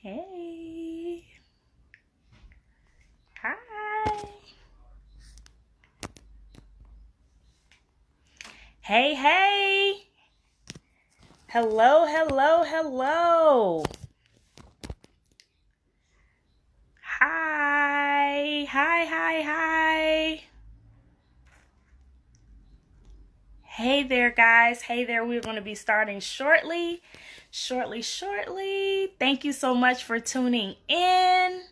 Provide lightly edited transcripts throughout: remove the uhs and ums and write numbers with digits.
Hey. Hi. Hey, hey. Hello, hello, hello. Hi. Hi, hi, hi. Hey there, guys. Hey there. We're going to be starting shortly. Shortly. Thank you so much for tuning in.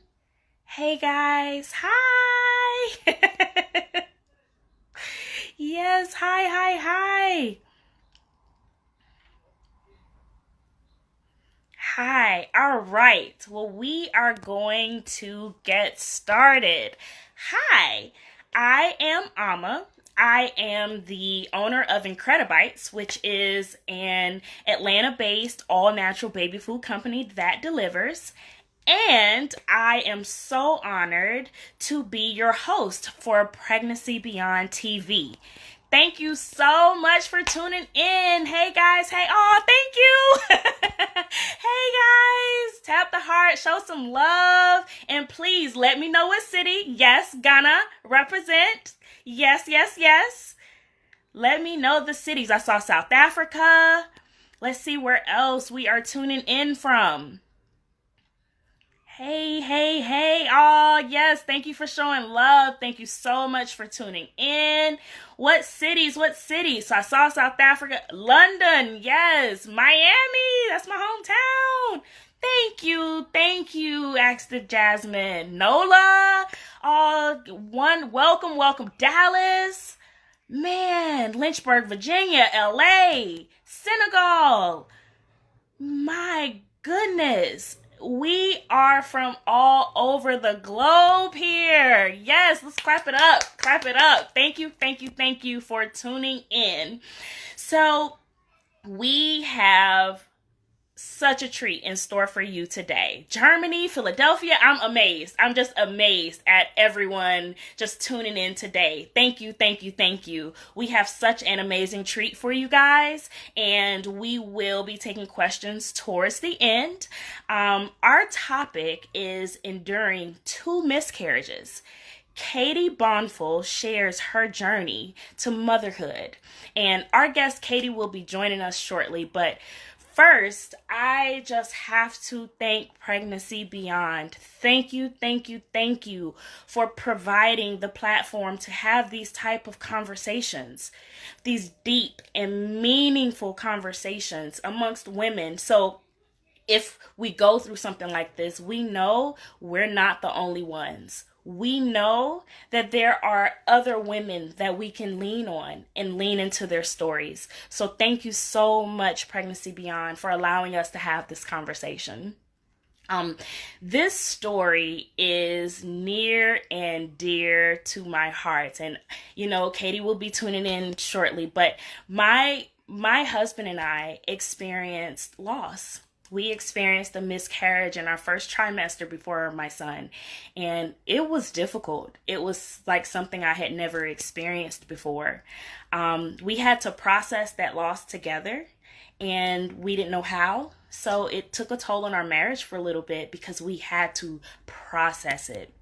Hey, guys. Hi. Yes. Hi. Hi. All right. Well, we are going to get started. Hi. I am Amma. I am the owner of Incredibites, which is an Atlanta based all natural baby food company that delivers. And I am so honored to be your host for Pregnancy Beyond TV. Thank you so much for tuning in. Hey guys, hey, oh, thank you. Hey guys, tap the heart, show some love, and please let me know what city. Yes, Ghana, represent. Yes. Let me know the cities. I saw South Africa. Let's see where else we are tuning in from. Hey. Oh, yes. Thank you for showing love. Thank you so much for tuning in. What cities? So I saw South Africa, London. Yes. Miami. That's my hometown. Thank you, Axton Jasmine. Nola. Welcome. Dallas. Man, Lynchburg, Virginia, LA, Senegal. My goodness. We are from all over the globe here. Yes, let's clap it up. Thank you for tuning in. So, we have such a treat in store for you today. Germany, Philadelphia, I'm amazed. I'm just amazed at everyone just tuning in today. Thank you. We have such an amazing treat for you guys, and we will be taking questions towards the end. Our topic is enduring 2 miscarriages. Katie Bonful shares her journey to motherhood, and our guest Katie will be joining us shortly, but first, I just have to thank Pregnancy Beyond. Thank you for providing the platform to have these type of conversations, these deep and meaningful conversations amongst women. So if we go through something like this, we know we're not the only ones. We know that there are other women that we can lean on and lean into their stories. So thank you so much, Pregnancy Beyond, for allowing us to have this conversation. This story is near and dear to my heart. And, Katie will be tuning in shortly, but my husband and I experienced loss. We experienced a miscarriage in our first trimester before my son, and it was difficult. It was like something I had never experienced before. We had to process that loss together, and we didn't know how. So it took a toll on our marriage for a little bit because we had to process it.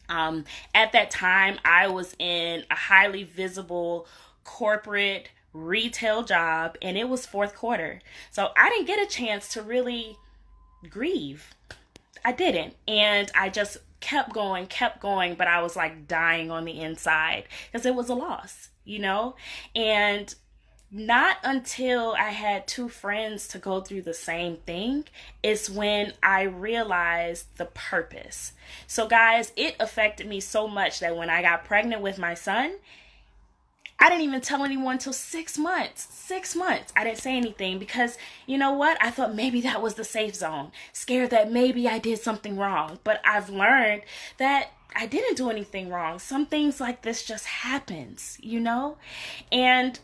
At that time, I was in a highly visible corporate retail job, and it was fourth quarter. So I didn't get a chance to really grieve. I didn't. And I just kept going, but I was like dying on the inside because it was a loss, And not until I had 2 friends to go through the same thing is when I realized the purpose. So guys, it affected me so much that when I got pregnant with my son, I didn't even tell anyone until 6 months. 6 months. I didn't say anything because, you know what? I thought maybe that was the safe zone. Scared that maybe I did something wrong. But I've learned that I didn't do anything wrong. Some things like this just happens, And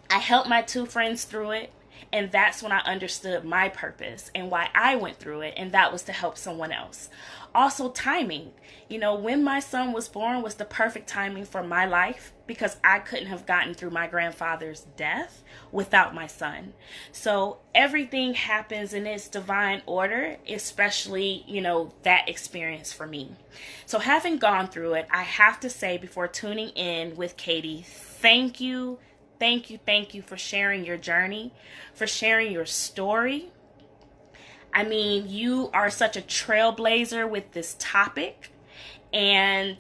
I helped my 2 friends through it. And that's when I understood my purpose and why I went through it, and that was to help someone else. Also, timing. You know, when my son was born was the perfect timing for my life because I couldn't have gotten through my grandfather's death without my son. So everything happens in its divine order, especially, you know, that experience for me. So having gone through it, I have to say before tuning in with Katie, thank you. Thank you, thank you for sharing your journey, for sharing your story. I mean, you are such a trailblazer with this topic, and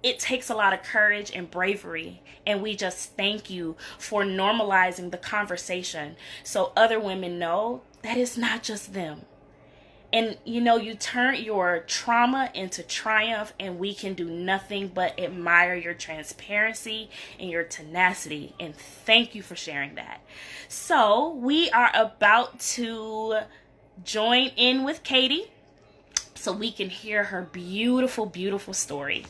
it takes a lot of courage and bravery. And we just thank you for normalizing the conversation so other women know that it's not just them. And you know, you turn your trauma into triumph, and we can do nothing but admire your transparency and your tenacity. And thank you for sharing that. So, we are about to join in with Katie so we can hear her beautiful, beautiful story.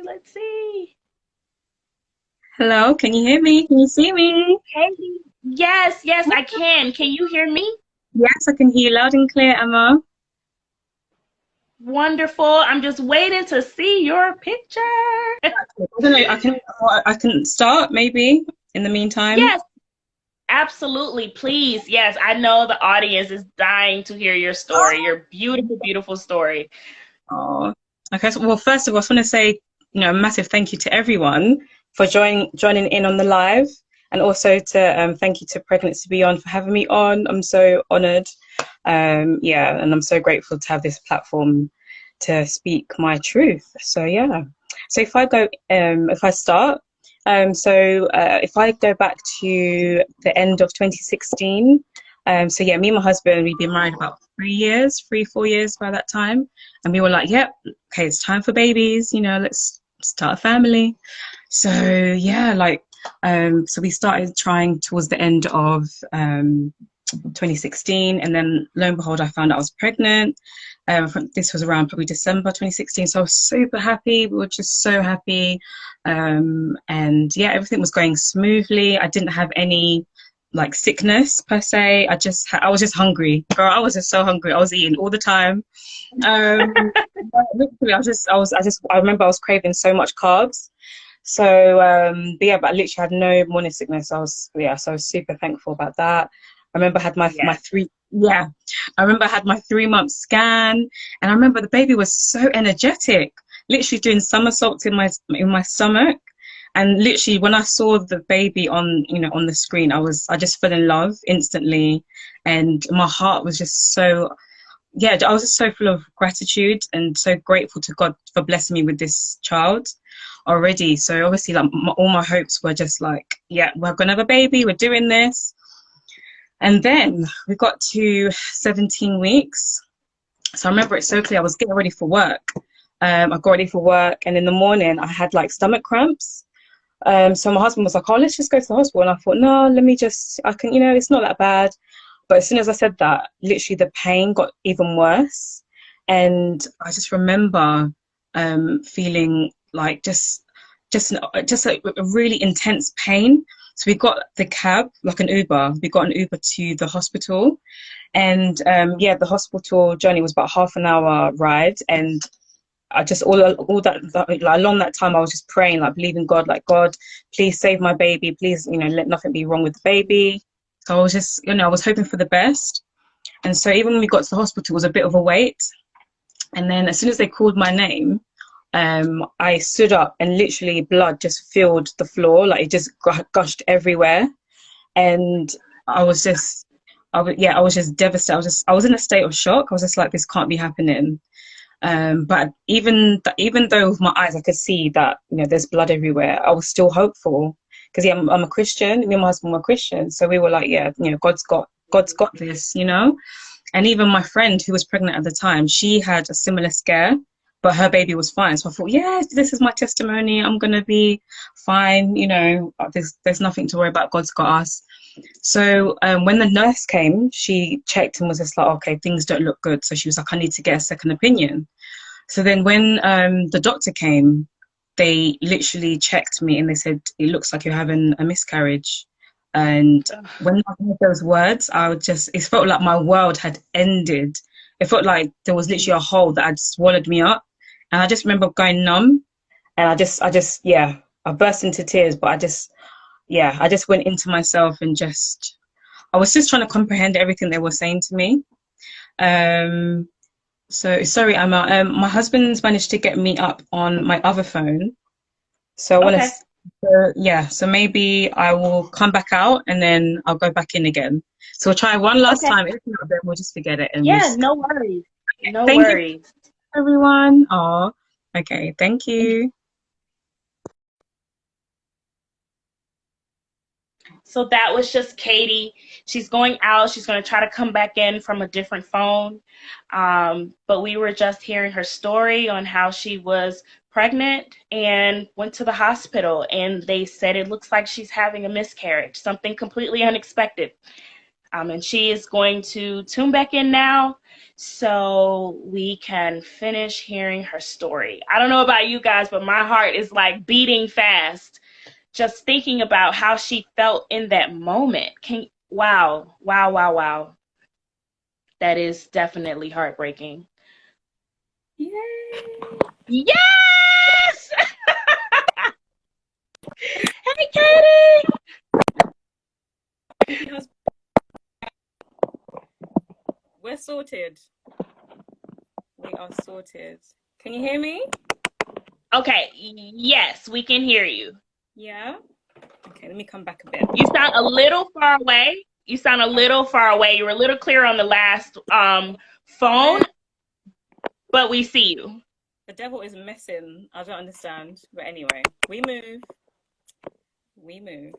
Let's see. Hello, can you hear me? Can you see me? Katie. Yes, yes, I can. Can you hear me? Yes, I can hear you loud and clear, Emma. Wonderful. I'm just waiting to see your picture. I don't know, I can start maybe in the meantime. Yes, absolutely. Please. Yes, I know the audience is dying to hear your story, your beautiful, beautiful story. Oh, okay. So, well, first of all, I just want to say, a massive thank you to everyone for joining in on the live, and also to thank you to Pregnancy Beyond for having me on. I'm so honored. Yeah, and I'm so grateful to have this platform to speak my truth. So yeah. So if I start, if I go back to the end of 2016, so yeah, me and my husband, we'd been married about 4 years by that time. And we were like, yep, okay, it's time for babies, let's start a family. So yeah, so we started trying towards the end of 2016, and then lo and behold, I found out I was pregnant. This was around probably December 2016, so I was super happy. We were just so happy, and yeah, everything was going smoothly. I didn't have any sickness per se. I was just hungry, girl. I was just so hungry. I was eating all the time. Literally, I remember I was craving so much carbs. So, but I literally had no morning sickness. So I was super thankful about that. I remember I had I remember I had my 3 month scan, and I remember the baby was so energetic, literally doing somersaults in my stomach. And literally when I saw the baby on the screen, I just fell in love instantly, and my heart was just so, yeah, I was just so full of gratitude and so grateful to God for blessing me with this child already. So obviously all my hopes were just yeah, we're gonna have a baby, we're doing this. And then we got to 17 weeks. So I remember it so clear. I was getting ready for work. I got ready for work, and in the morning I had stomach cramps. So my husband was like, oh, let's just go to the hospital. And I thought, no, I can, it's not that bad. But as soon as I said that, literally the pain got even worse. And I just remember feeling just a really intense pain. So we got the cab, an Uber. We got an Uber to the hospital. And the hospital journey was about half an hour ride. And I just all that along that time I was just praying, believing God, God, please save my baby, please, let nothing be wrong with the baby. So I was just, I was hoping for the best. And so even when we got to the hospital, it was a bit of a wait. And then as soon as they called my name, I stood up, and literally blood just filled the floor, it just gushed everywhere. And I was just devastated. I was in a state of shock. I was just like, this can't be happening. But even though with my eyes I could see that there's blood everywhere, I was still hopeful, because I'm a Christian. Me and my husband were Christians, so we were like, yeah, God's got this, And even my friend who was pregnant at the time, she had a similar scare, but her baby was fine. So I thought, yeah, this is my testimony. I'm gonna be fine. There's nothing to worry about. God's got us. So when the nurse came, she checked and was just like, okay, things don't look good. So she was like, I need to get a second opinion. So then when the doctor came, they literally checked me and they said, it looks like you're having a miscarriage. And when I heard those words, I would just, it felt like my world had ended. It felt like there was literally a hole that had swallowed me up. And I just remember going numb. And yeah, I burst into tears, but I just went into myself and I was just trying to comprehend everything they were saying to me. So sorry, Emma. My husband's managed to get me up on my other phone. So I want to, Okay. so maybe I will come back out and then I'll go back in again. So we'll try one last Okay. time. If not, then we'll just forget it and Yeah, no worries. No thank you, worries. everyone. Oh, okay. Thank you. So that was just Katie. She's going out. She's going to try to come back in from a different phone. But we were just hearing her story on how she was pregnant and went to the hospital. And they said it looks like she's having a miscarriage, something completely unexpected. And she is going to tune back in now so we can finish hearing her story. I don't know about you guys, but my heart is like beating fast just thinking about how she felt in that moment. Wow, wow, wow, wow. That is definitely heartbreaking. Yay. Yes! Hey, Katie! We're sorted. We are sorted. Can you hear me? Okay, yes, we can hear you. Yeah. Okay, let me come back a bit. You sound a little far away. You sound a little far away. You were a little clear on the last phone, but we see you. The devil is messing. I don't understand. But anyway, we move. We move.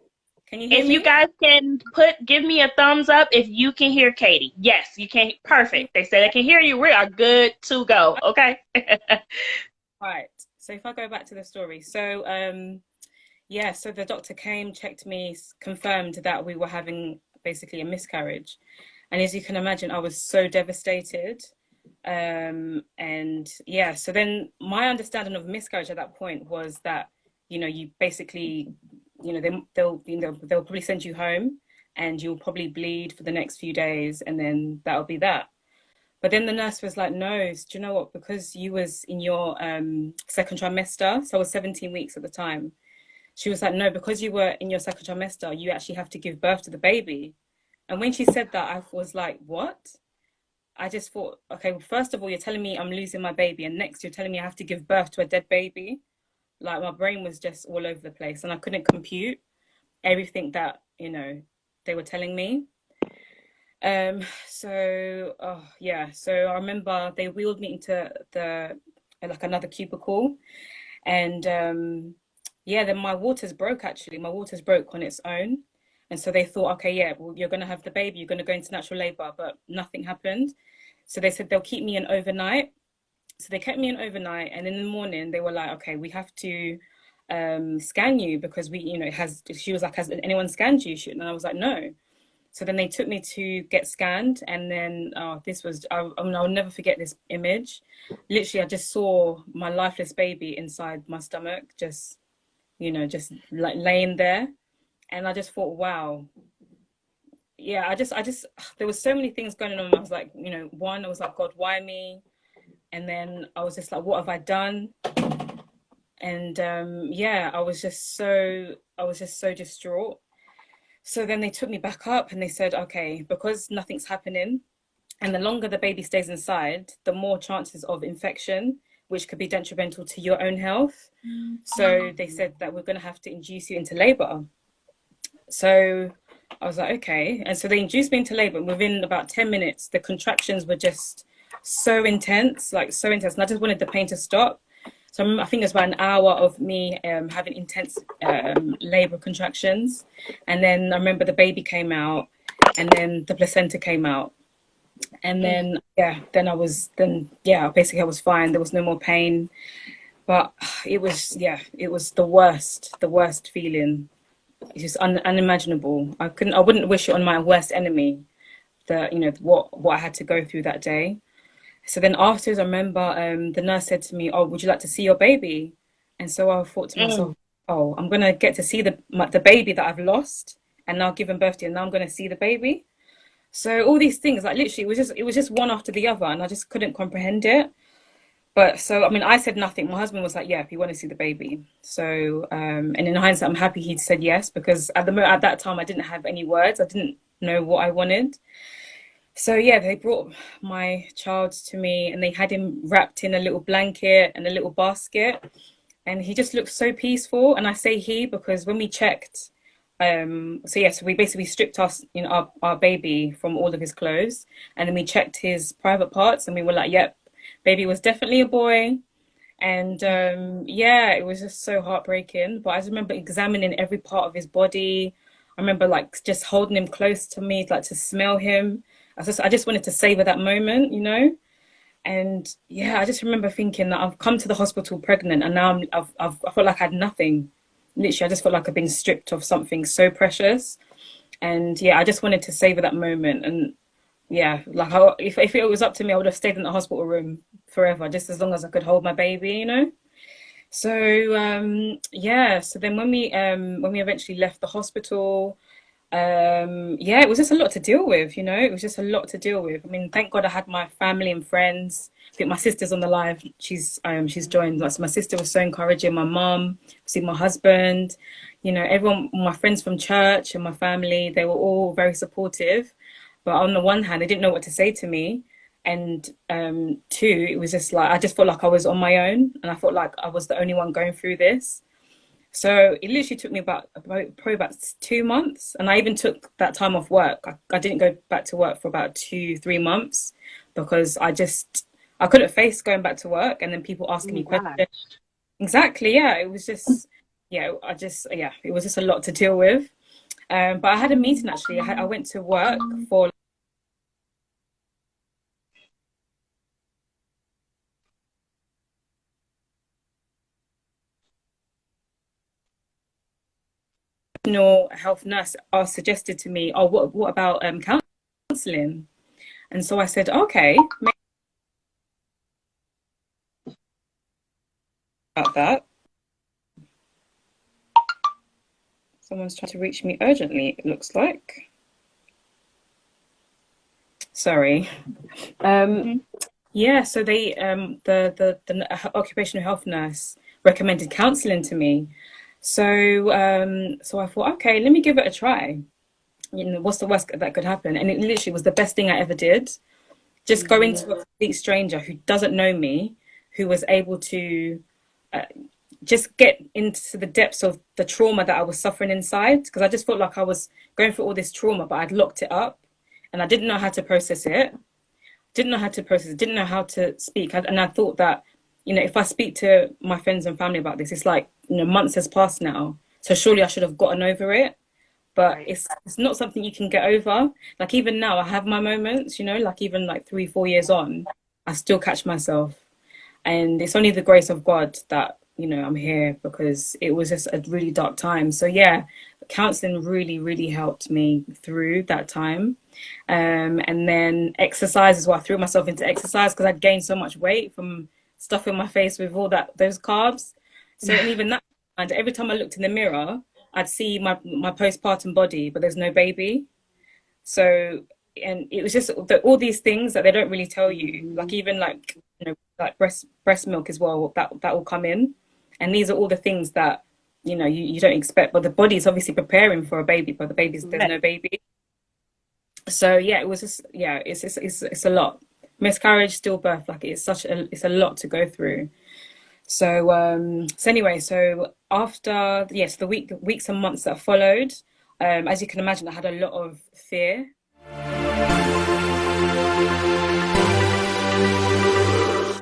Can you hear If me? you guys can give me a thumbs up if you can hear Katie. Yes, you can. Perfect. They say they can hear you. We are good to go. Okay. Right. So if I go back to the story. So yeah, so the doctor came, checked me, confirmed that we were having basically a miscarriage. And as you can imagine, I was so devastated. And yeah, so then my understanding of miscarriage at that point was that, you basically, they'll probably send you home and you'll probably bleed for the next few days and then that'll be that. But then the nurse was like, no, do you know what? Because you was in your second trimester, so I was 17 weeks at the time. She was like, no, because you were in your second trimester, you actually have to give birth to the baby. And when she said that, I was like, what? I just thought, okay, well, first of all, you're telling me I'm losing my baby, and next you're telling me I have to give birth to a dead baby. Like my brain was just all over the place, and I couldn't compute everything that they were telling me. So yeah, so I remember they wheeled me into the like another cubicle, and yeah, then my waters broke. Actually, my waters broke on its own. And so they thought, okay, yeah, well, you're going to have the baby, you're going to go into natural labor, but nothing happened. So they said they'll keep me in overnight. So they kept me in overnight, and in the morning they were like, okay, we have to scan you because it has. She was like, has anyone scanned you? And I was like, no. So then they took me to get scanned, and then this was, I mean, I'll never forget this image. Literally, I just saw my lifeless baby inside my stomach, just just like laying there, and I just thought, wow. Yeah, I just there was so many things going on. I was like, one, I was like, God, why me? And then I was just like, what have I done? And yeah, I was just so distraught. So then they took me back up and they said, okay, because nothing's happening, and the longer the baby stays inside, the more chances of infection, which could be detrimental to your own health. So they said that we're going to have to induce you into labor. So I was like, okay. And so they induced me into labor. And within about 10 minutes, the contractions were just so intense, like so intense. And I just wanted the pain to stop. So I think it was about an hour of me having intense labor contractions. And then I remember the baby came out, and then the placenta came out. And then, basically I was fine. There was no more pain. But it was the worst feeling. It's just unimaginable. I wouldn't wish it on my worst enemy, what I had to go through that day. So then afterwards, I remember the nurse said to me, "Oh, would you like to see your baby?" And so I thought to Mm. myself, "Oh, I'm gonna get to see the baby that I've lost and now given birth to, and now I'm gonna see the baby." So all these things, like literally, it was just one after the other, and I just couldn't comprehend it. But so I mean, I said nothing. My husband was like, "Yeah, if you want to see the baby." So and in hindsight, I'm happy he said yes because at that time I didn't have any words. I didn't know what I wanted. So yeah, they brought my child to me and they had him wrapped in a little blanket and a little basket, and he just looked so peaceful. And I say he because when we checked, so yeah, so we basically stripped us, our baby from all of his clothes, and then we checked his private parts, and we were like, yep, baby was definitely a boy. And yeah, it was just so heartbreaking. But I just remember examining every part of his body. I remember like just holding him close to me, like to smell him. I just wanted to savor that moment. And yeah, I just remember thinking that I've come to the hospital pregnant, and now I felt like I had nothing. Literally, I just felt like I've been stripped of something so precious. And yeah, I just wanted to savor that moment. And yeah, like if it was up to me, I would have stayed in the hospital room forever, just as long as I could hold my baby. So yeah, so then when we eventually left the hospital, yeah, it was just a lot to deal with. It was just a lot to deal with. I mean, thank God I had my family and friends. I think my sister's on the live. She's joined. Like, so my sister was so encouraging. My mum, see my husband, everyone, my friends from church and my family, they were all very supportive. But on the one hand, they didn't know what to say to me. And two, it was just like I just felt like I was on my own, and I felt like I was the only one going through this. So it literally took me probably about 2 months, and I even took that time off work. I didn't go back to work for about 2, 3 months because I couldn't face going back to work and then people Oh asking my me God. questions. Exactly, yeah. It was just yeah, it was just a lot to deal with. But I had a meeting actually. I went to work for national health nurse suggested to me, oh, what about counselling? And so I said, okay, maybe about that. Someone's trying to reach me urgently, it looks like. Sorry. Um, Mhm. yeah, so the occupational health nurse recommended counselling to me. So I thought, okay, let me give it a try. What's the worst that could happen? And it literally was the best thing I ever did. Just going Mhm. to a complete stranger who doesn't know me, who was able to uh, just get into the depths of the trauma that I was suffering inside, because I just felt like I was going through all this trauma, but I'd locked it up and I didn't know how to process it. Didn't know how to speak. And I thought that, if I speak to my friends and family about this, it's like, months has passed now. So surely I should have gotten over it. But Right. it's not something you can get over. Like even now I have my moments, like even like 3, 4 years on, I still catch myself. And it's only the grace of God that I'm here, because it was just a really dark time. So yeah, counseling really really helped me through that time. And then exercise as well. I threw myself into exercise because I'd gained so much weight from stuffing my face with all those carbs. So and even that, and every time I looked in the mirror, I'd see my postpartum body, but there's no baby. So, and it was just all these things that they don't really tell you, like Mhm. even like like breast milk as well, that will come in, and these are all the things that you don't expect, but the body is obviously preparing for a baby, but there's Right. no baby. So yeah, it was just yeah, it's a lot. Miscarriage, stillbirth, like it's a lot to go through. So anyway, so after yes, the weeks and months that followed, as you can imagine, I had a lot of fear.